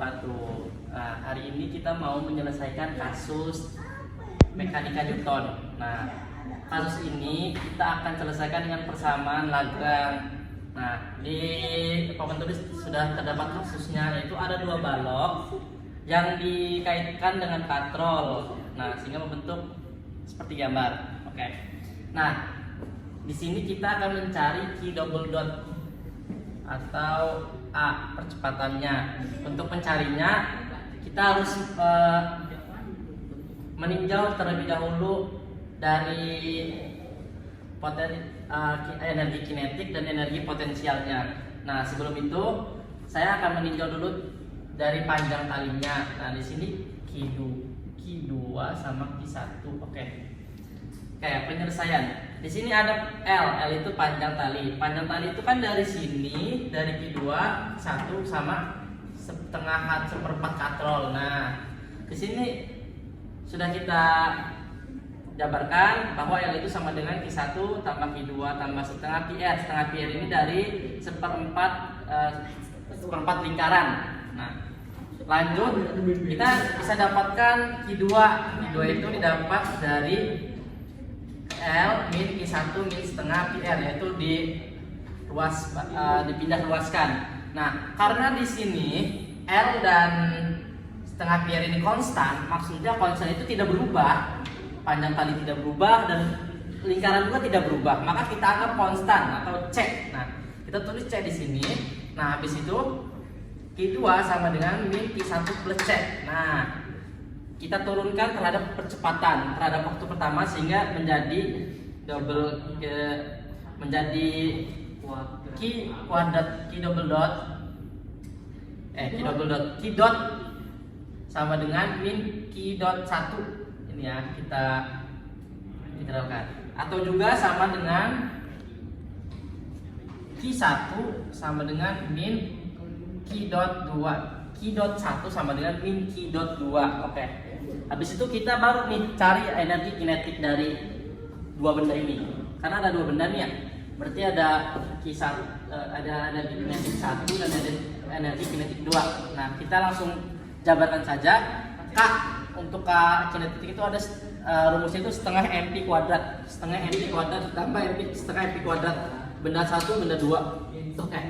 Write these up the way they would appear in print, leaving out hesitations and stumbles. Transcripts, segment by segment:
Bapak tuh. Nah, hari ini kita mau menyelesaikan kasus mekanika Newton. Nah, kasus ini kita akan selesaikan dengan persamaan Lagrange. Nah, di papan tulis sudah terdapat kasusnya, yaitu ada dua balok yang dikaitkan dengan katrol. Nah, sehingga membentuk seperti gambar. Oke. Nah, di sini kita akan mencari Q double dot atau A percepatannya. Untuk mencarinya kita harus meninjau terlebih dahulu dari energi kinetik dan energi potensialnya. Nah, sebelum itu saya akan meninjau dulu dari panjang talinya. Nah, di sini Q2 sama Q1. Oke, penyelesaian. Di sini ada L itu panjang tali. Panjang tali itu kan dari sini, dari Q2 1 sama setengah seperempat katrol. Nah, di sini sudah kita jabarkan bahwa L itu sama dengan Q1 tambah Q2 tambah setengah PR. Setengah PR ini dari seperempat lingkaran. Nah, lanjut kita bisa dapatkan Q2. Q2 itu didapat dari L min Q1 min setengah PR, yaitu dipindah luaskan. Nah, karena di sini L dan setengah PR ini konstan, maksudnya konstan itu tidak berubah, panjang tali tidak berubah dan lingkaran juga tidak berubah, maka kita anggap konstan atau C. Nah, kita tulis C di sini. Nah, habis itu Q2 sama dengan min Q1 plus C. Nah, kita turunkan terhadap percepatan terhadap waktu pertama sehingga menjadi Q dot sama dengan min Q dot 1. Ini ya, kita integralkan. Atau juga sama dengan Q1 sama dengan min Q dot 2. Q dot 1 sama dengan min Q dot 2. Oke. Habis itu kita baru nih cari energi kinetik dari dua benda ini. Karena ada dua benda nih ya. Berarti ada ada energi kinetik 1 dan ada energi kinetik 2. Nah, kita langsung jabarkan saja. K untuk K kinetik itu ada rumusnya itu setengah mp kuadrat. Setengah mp kuadrat tambah mp setengah mp kuadrat. Benda 1, benda 2. Oke.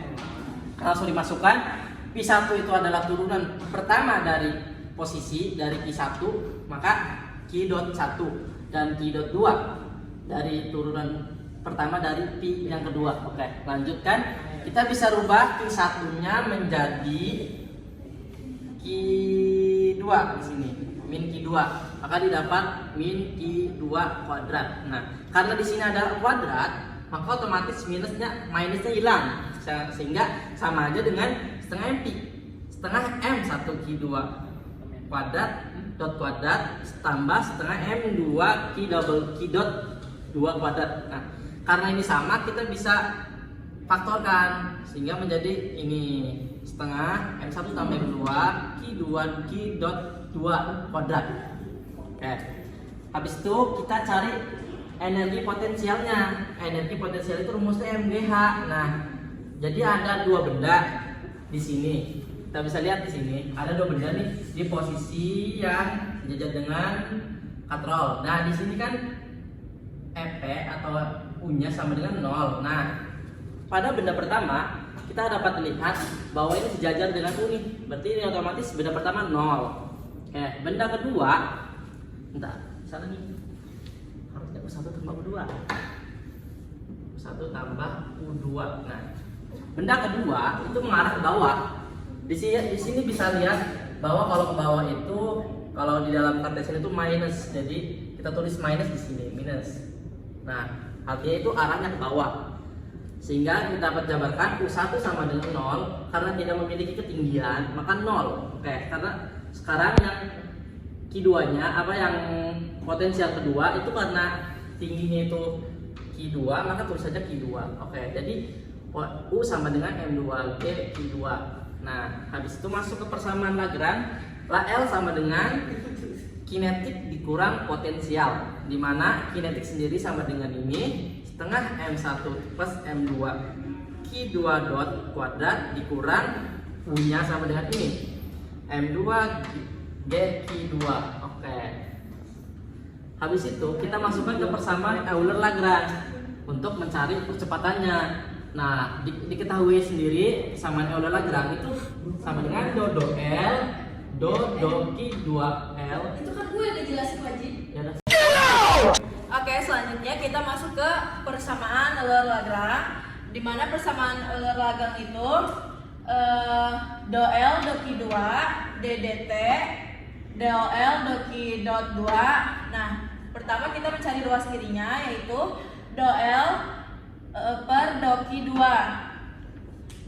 Langsung dimasukkan. Q1 itu adalah turunan pertama dari posisi dari Q1, maka Q dot 1 dan Q dot 2 dari turunan pertama dari P yang kedua. Oke, lanjutkan. Kita bisa rubah Q1-nya menjadi Q2 di sini, min Q2. Maka didapat min Q2 kuadrat. Nah, karena di sini ada kuadrat, maka otomatis minusnya hilang. Sehingga sama aja dengan setengah MP. Setengah M1 Q2 kuadrat dot kuadrat tambah setengah M2 Q dot 2 kuadrat. Nah, karena ini sama kita bisa faktorkan sehingga menjadi ini setengah M1 tambah M2 Q dot 2 kuadrat. Oke. Habis itu kita cari energi potensialnya. Energi potensial itu rumusnya MGH. Nah, jadi ada dua benda di sini. Kita bisa lihat di sini ada dua benda nih di posisi yang sejajar dengan katrol. Nah, di sini kan EP atau U-nya sama dengan 0. Nah, pada benda pertama kita dapat lihat bahwa ini sejajar dengan U nih. Berarti ini otomatis benda pertama 0. Oke, benda kedua, salah nih. Harusnya U1 tambah U2. U1 tambah U2. Nah, benda kedua itu mengarah ke bawah. Di sini bisa lihat bahwa kalau ke bawah itu, kalau di dalam kartesian itu minus, jadi kita tulis minus di sini, minus. Nah, artinya itu arahnya ke bawah. Sehingga kita dapat jabarkan U1 sama dengan 0 karena tidak memiliki ketinggian, maka 0. Oke, karena sekarang yang Q2-nya yang potensial kedua itu karena tingginya itu Q2, maka tulis saja Q2. Oke, jadi U sama dengan M2G Q2. Nah, habis itu masuk ke persamaan Lagrange. L sama dengan kinetik dikurang potensial, di mana kinetik sendiri sama dengan ini setengah M1 plus M2 Q2 dot kuadrat dikurang U-nya sama dengan ini M2 G Q2. Oke. Habis itu kita masukkan ke persamaan Euler-Lagrange untuk mencari percepatannya. Nah, diketahui sendiri persamaan Euler-Lagrange itu sama dengan do L Q2L. Itu kan gue udah jelasin Wajib. Ya udah. Oke, selanjutnya kita masuk ke persamaan Euler-Lagrange, di mana persamaan Euler-Lagrange itu do L do Q2 DDT do L do Q dot 2. Nah, pertama kita mencari ruas kirinya, yaitu do L per do Q2,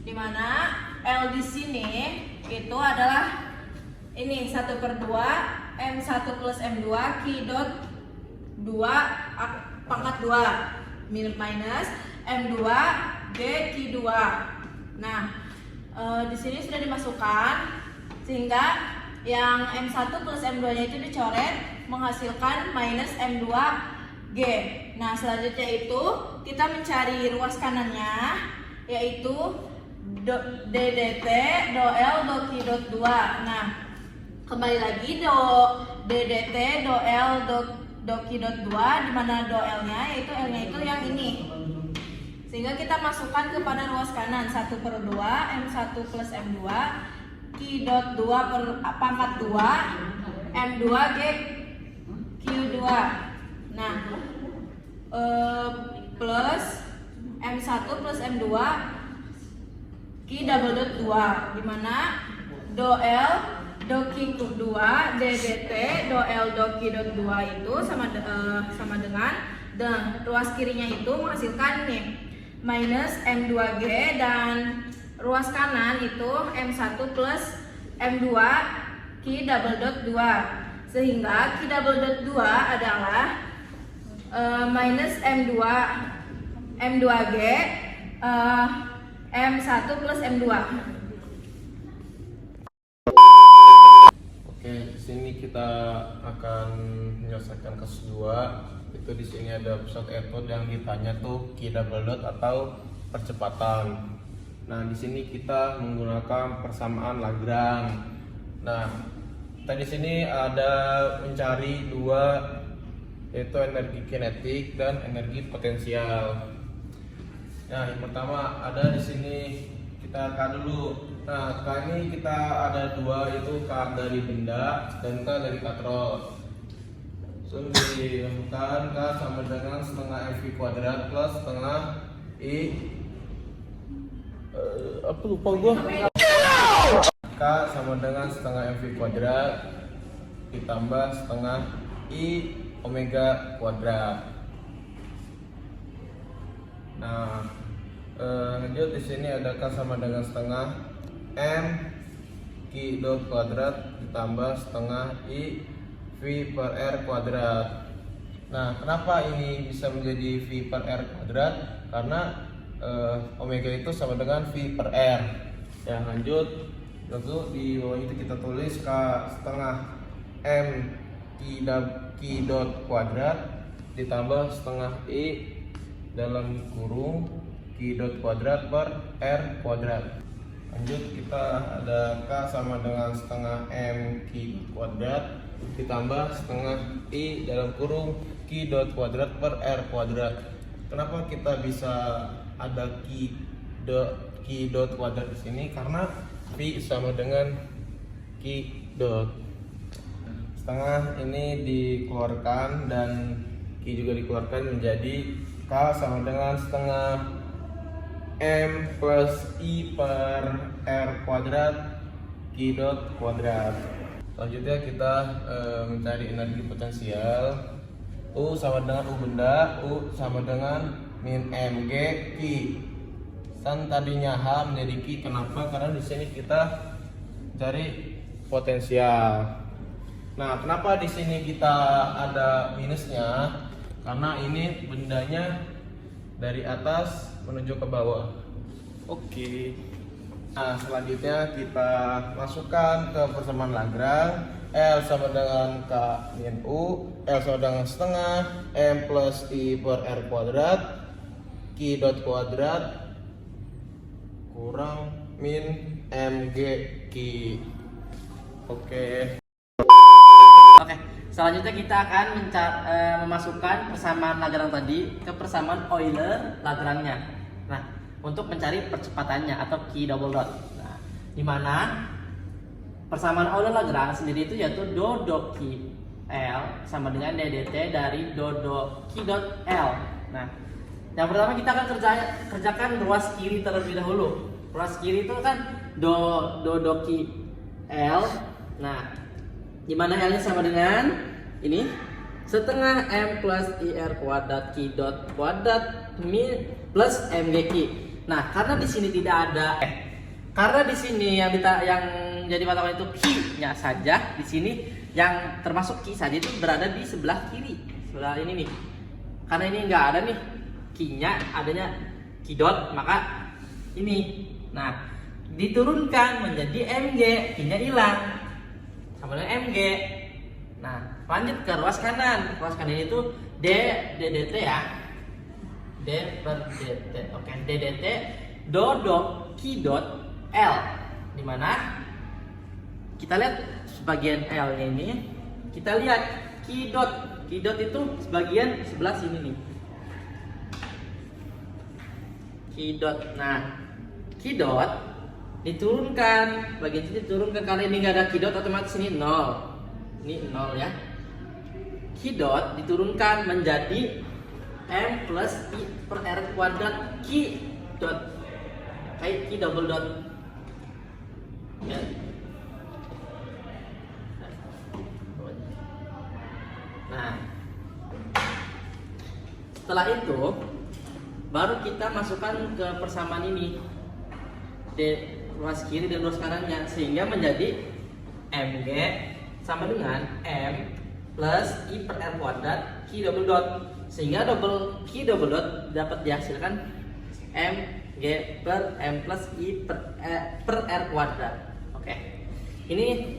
di mana L di sini itu adalah ini 1/2 M1 plus M2 Q dot 2 pangkat 2 minus M2 G Q2. Nah, di sini sudah dimasukkan sehingga yang M1 plus M2 nya itu dicoret menghasilkan minus M2 G. Nah, selanjutnya itu kita mencari ruas kanannya, yaitu DDT do L do Q dot 2. Nah, kembali lagi do DDT do L do Q dot 2, di mana do L nya yaitu L nya itu yang ini, sehingga kita masukkan kepada ruas kanan 1/2 M1 plus M2 Q dot 2 per pangkat 2 M2 G Q2. Nah, plus M1 plus M2 Q double dot 2, di mana do L do Q2 DDT do L do Q dot 2 itu sama dengan ruas kirinya itu menghasilkan nih minus M2G, dan ruas kanan itu M1 plus M2 Q double dot 2, sehingga Q double dot 2 adalah minus M2G M1 plus M2. Oke, di sini kita akan menyelesaikan kasus 2. Itu di sini ada pusat etode yang ditanya tuh Q double dot atau percepatan. Nah, di sini kita menggunakan persamaan Lagrange. Nah, kita di sini ada mencari dua, yaitu energi kinetik dan energi potensial. Nah, yang pertama ada di sini kita K dulu. Nah, K ini kita ada dua, yaitu K dari benda dan K dari katrol. So, dilakukan K sama dengan setengah MV kuadrat plus setengah I apa lupa gua. K sama dengan setengah MV kuadrat ditambah setengah I omega kuadrat. Nah, lanjut di sini ada K sama dengan setengah M Q dot kuadrat ditambah setengah I V per R kuadrat. Nah, kenapa ini bisa menjadi V per R kuadrat? Karena omega itu sama dengan V per R. Ya, lanjut. Lalu di bawah itu kita tulis K setengah M Q dot kuadrat ditambah setengah I dalam kurung Q dot kuadrat per R kuadrat. Lanjut, kita ada K sama dengan setengah M Q dot kuadrat ditambah setengah I dalam kurung Q dot kuadrat per R kuadrat. Kenapa kita bisa ada Q dot kuadrat di sini? Karena V sama dengan Q dot. Setengah ini dikeluarkan dan Q juga dikeluarkan, menjadi K sama dengan setengah M plus I per R kuadrat Q dot kuadrat. Selanjutnya kita mencari energi potensial. U sama dengan U benda, U sama dengan min mg Q. San tadinya H menjadi Q. Kenapa? Karena di sini kita cari potensial. Nah, kenapa di sini kita ada minusnya? Karena ini bendanya dari atas menuju ke bawah. Oke. Nah, selanjutnya kita masukkan ke persamaan Lagrange. L sama dengan K min U, L sama dengan setengah M plus I per R kuadrat Q dot kuadrat kurang min MG Q. Oke. Oke, selanjutnya kita akan memasukkan persamaan Lagrange tadi ke persamaan Euler-Lagrange-nya. Nah, untuk mencari percepatannya atau Q double dot. Nah, di mana persamaan Euler-Lagrange sendiri itu yaitu do Q L sama dengan DDT dari do Q dot L. Nah, yang pertama kita akan kerjakan ruas kiri terlebih dahulu. Ruas kiri itu kan do Q L. Nah, di mana L-nya sama dengan ini setengah M plus IR kuadrat Q dot kuadrat min plus MGQ. Nah, karena di sini tidak ada karena di sini yang jadi patokan itu Q-nya saja, di sini yang termasuk Q saja itu berada di sebelah kiri, sebelah ini nih. Karena ini nggak ada nih Q-nya, adanya Q dot, maka ini. Nah, diturunkan menjadi MG, Q-nya hilang. Sama dengan MG. Nah, lanjut ke ruas kanan. Ruas kanan itu DDT ya. D per DT. Oke, DDT do Q dot L. Di mana kita lihat sebagian L-nya ini, kita lihat Q dot. Q dot itu sebagian sebelah sini nih. Q dot. Nah, Q dot diturunkan, bagian sini diturunkan karena ini nggak ada Q dot, otomatis ini 0. Ini 0 ya. Q dot diturunkan menjadi M plus I per R kuadrat Q dot. Kayak Q double dot. Ya. Nah, setelah itu baru kita masukkan ke persamaan ini ruas kiri dan ruas kanannya, sehingga menjadi MG sama dengan M plus I per R kuadrat Q double dot, sehingga Q double dot dapat dihasilkan MG per M plus I per R kuadrat. Oke, ini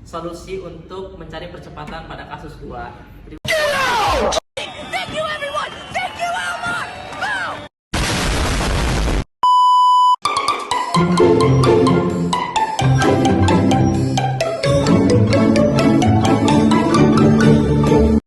solusi untuk mencari percepatan pada kasus 2. Thank you everyone! Thank you Elmar! Boom!